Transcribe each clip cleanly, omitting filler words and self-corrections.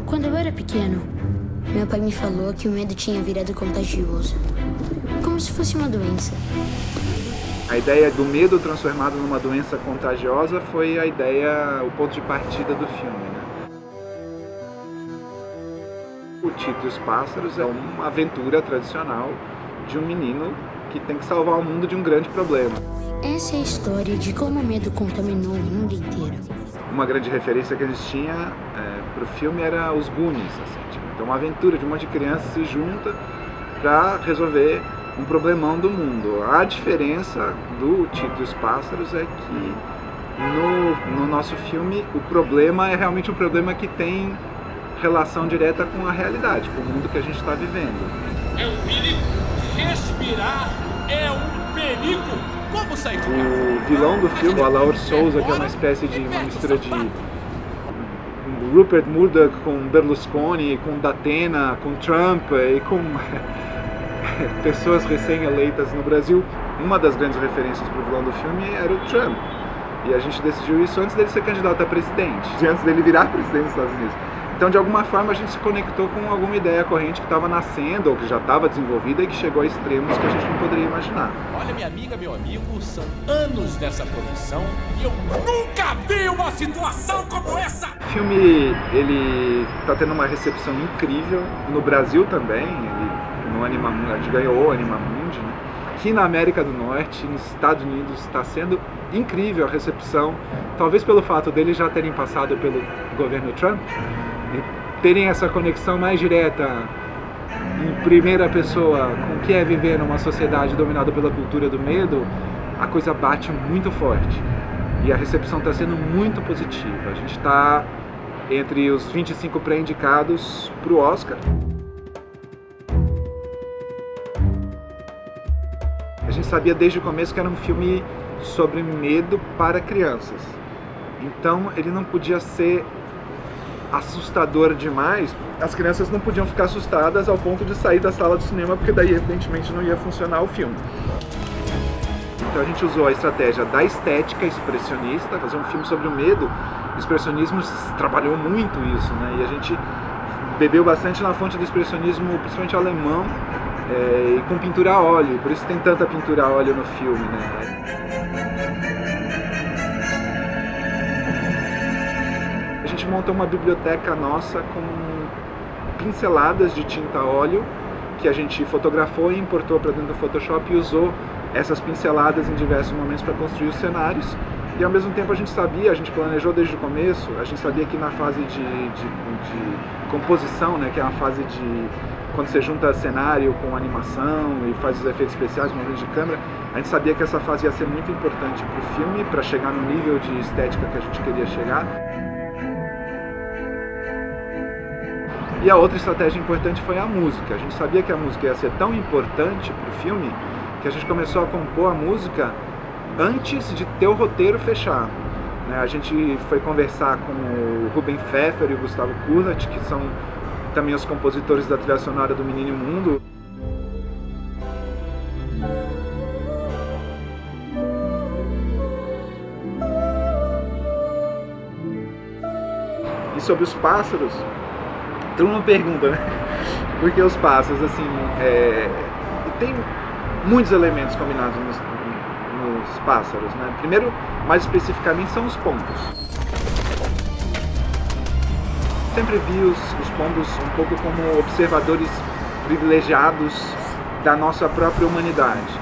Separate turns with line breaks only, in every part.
Quando eu era pequeno, meu pai me falou que o medo tinha virado contagioso. Como se fosse uma doença.
A ideia do medo transformado numa doença contagiosa foi a ideia, o ponto de partida do filme, né? O Tito e os Pássaros é uma aventura tradicional de um menino que tem que salvar o mundo de um grande problema.
Essa é a história de como o medo contaminou o mundo inteiro.
Uma grande referência que eles tinham para o filme era os Goonies, assim, tipo, então uma aventura de um monte de crianças se junta para resolver um problemão do mundo. A diferença do Tito e os Pássaros é que no nosso filme o problema é realmente um problema que tem relação direta com a realidade, com o mundo que a gente está vivendo.
É um perigo. Respirar é um perigo. Como sair de casa?
O vilão do filme, o Alaor Souza, que é uma espécie de uma mistura de Rupert Murdoch com Berlusconi, com Datena, com Trump e com pessoas recém-eleitas no Brasil. Uma das grandes referências para o vilão do filme era o Trump. E a gente decidiu isso antes dele ser candidato a presidente, antes dele virar presidente dos Estados Unidos. Então, de alguma forma, a gente se conectou com alguma ideia corrente que estava nascendo ou que já estava desenvolvida e que chegou a extremos que a gente não poderia imaginar.
Olha, minha amiga, meu amigo, são anos nessa profissão e eu nunca vi uma situação como essa!
O filme, ele está tendo uma recepção incrível no Brasil também. A gente ganhou o Animamundi, né? Aqui na América do Norte, nos Estados Unidos, está sendo incrível a recepção, talvez pelo fato deles já terem passado pelo governo Trump e terem essa conexão mais direta em primeira pessoa com o que é viver numa sociedade dominada pela cultura do medo. A coisa bate muito forte e a recepção está sendo muito positiva. A gente está entre os 25 pré-indicados para o Oscar. A gente sabia desde o começo que era um filme sobre medo para crianças. Então ele não podia ser assustador demais. As crianças não podiam ficar assustadas ao ponto de sair da sala de cinema, porque daí evidentemente não ia funcionar o filme. Então a gente usou a estratégia da estética expressionista, fazer um filme sobre o medo. O expressionismo trabalhou muito isso, né? E a gente bebeu bastante na fonte do expressionismo, principalmente alemão, e com pintura a óleo, por isso tem tanta pintura a óleo no filme, né? A gente montou uma biblioteca nossa com pinceladas de tinta a óleo que a gente fotografou e importou para dentro do Photoshop e usou essas pinceladas em diversos momentos para construir os cenários. E ao mesmo tempo a gente planejou desde o começo, a gente sabia que na fase de composição, né, que é a fase de quando você junta cenário com animação e faz os efeitos especiais, movimentos de câmera, a gente sabia que essa fase ia ser muito importante para o filme, para chegar no nível de estética que a gente queria chegar. E a outra estratégia importante foi a música. A gente sabia que a música ia ser tão importante para o filme que a gente começou a compor a música antes de ter o roteiro fechar. A gente foi conversar com o Ruben Pfeffer e o Gustavo Kulat, que são também os compositores da trilha sonora do Menino e o Mundo. E sobre os pássaros, todo mundo pergunta, né? Por que os pássaros, assim, tem muitos elementos combinados nos pássaros, né? Primeiro, mais especificamente, são os pombos. Sempre vi os pombos um pouco como observadores privilegiados da nossa própria humanidade.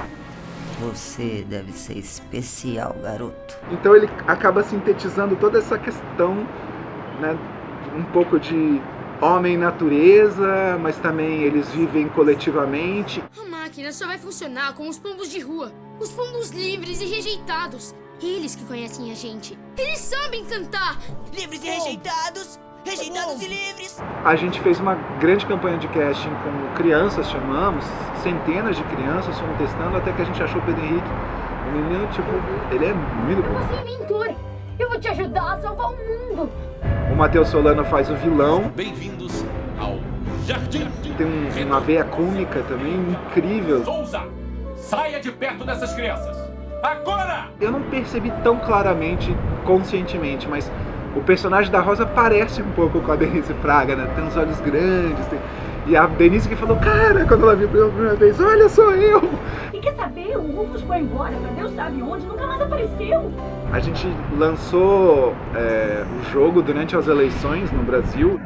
Você deve ser especial, garoto.
Então ele acaba sintetizando toda essa questão, né, um pouco de homem-natureza, mas também eles vivem coletivamente.
A máquina só vai funcionar com os pombos de rua, os pombos livres e rejeitados. Eles que conhecem a gente. Eles sabem cantar.
Livres e rejeitados. Rejeitados e livres!
A gente fez uma grande campanha de casting com crianças, chamamos, centenas de crianças, fomos testando até que a gente achou o Pedro Henrique. O menino, ele é muito bom.
Você é mentor! Eu vou te ajudar a salvar o mundo!
O Matheus Solano faz o vilão.
Bem-vindos ao Jardim.
Tem uma veia cômica também incrível.
Souza, saia de perto dessas crianças! Agora!
Eu não percebi tão claramente, conscientemente, mas O personagem da Rosa parece um pouco com a Denise Fraga, né? Tem uns olhos grandes. E a Denise que falou, cara, quando ela viu pela primeira vez, olha, sou eu!
E quer saber? O Rufus foi embora pra Deus sabe onde, nunca mais apareceu.
A gente lançou o jogo durante as eleições no Brasil.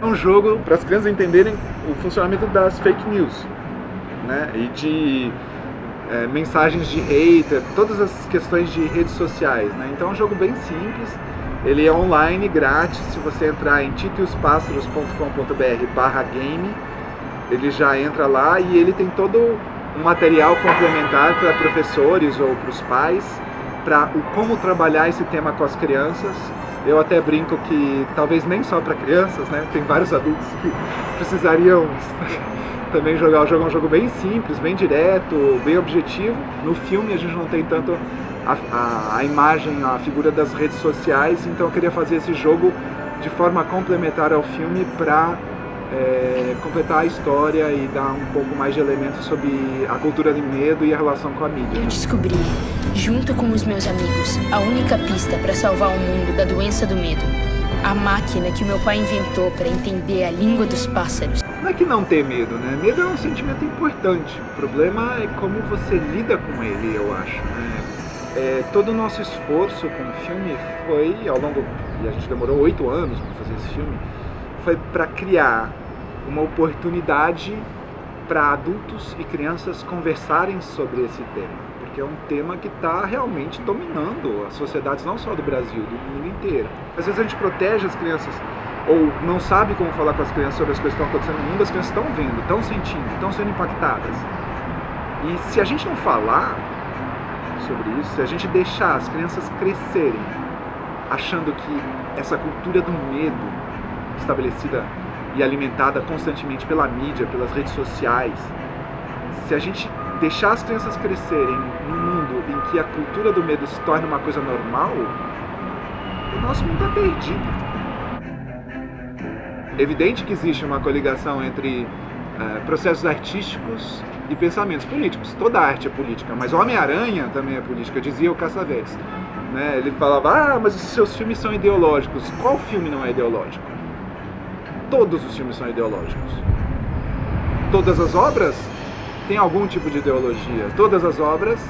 É um jogo para as crianças entenderem o funcionamento das fake news, né? E de mensagens de hater, todas as questões de redes sociais, né? Então é um jogo bem simples, ele é online, grátis. Se você entrar em titoeospássaros.com.br/game, ele já entra lá e ele tem todo um material complementar para professores ou para os pais, para como trabalhar esse tema com as crianças. Eu até brinco que talvez nem só para crianças, né? Tem vários adultos que precisariam também jogar o jogo. É um jogo bem simples, bem direto, bem objetivo. No filme a gente não tem tanto a imagem, a figura das redes sociais, então eu queria fazer esse jogo de forma complementar ao filme para completar a história e dar um pouco mais de elementos sobre a cultura do medo e a relação com a mídia.
Eu descobri, junto com os meus amigos, a única pista para salvar o mundo da doença do medo. A máquina que meu pai inventou para entender a língua dos pássaros.
Não é que não ter medo, né? Medo é um sentimento importante. O problema é como você lida com ele, eu acho, né? Todo o nosso esforço com o filme foi, ao longo, e a gente demorou 8 anos para fazer esse filme, foi para criar uma oportunidade para adultos e crianças conversarem sobre esse tema, porque é um tema que está realmente dominando as sociedades, não só do Brasil, do mundo inteiro. Às vezes a gente protege as crianças ou não sabe como falar com as crianças sobre as coisas que estão acontecendo no mundo. As crianças estão vendo, estão sentindo, estão sendo impactadas. E se a gente não falar sobre isso, se a gente deixar as crianças crescerem achando que essa cultura do medo estabelecida e alimentada constantemente pela mídia, pelas redes sociais, se a gente deixar as crianças crescerem num mundo em que a cultura do medo se torna uma coisa normal, o nosso mundo está perdido. É evidente que existe uma coligação entre processos artísticos e pensamentos políticos. Toda arte é política, mas Homem-Aranha também é política, dizia o Cassavetes. Né? Ele falava, mas os seus filmes são ideológicos. Qual filme não é ideológico? Todos os filmes são ideológicos. Todas as obras têm algum tipo de ideologia. Todas as obras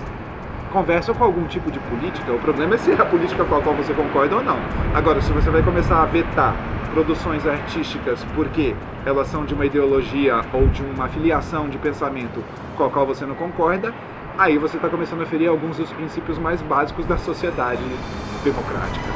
conversam com algum tipo de política. O problema é se é a política com a qual você concorda ou não. Agora, se você vai começar a vetar produções artísticas porque elas são de uma ideologia ou de uma filiação de pensamento com a qual você não concorda, aí você está começando a ferir alguns dos princípios mais básicos da sociedade democrática.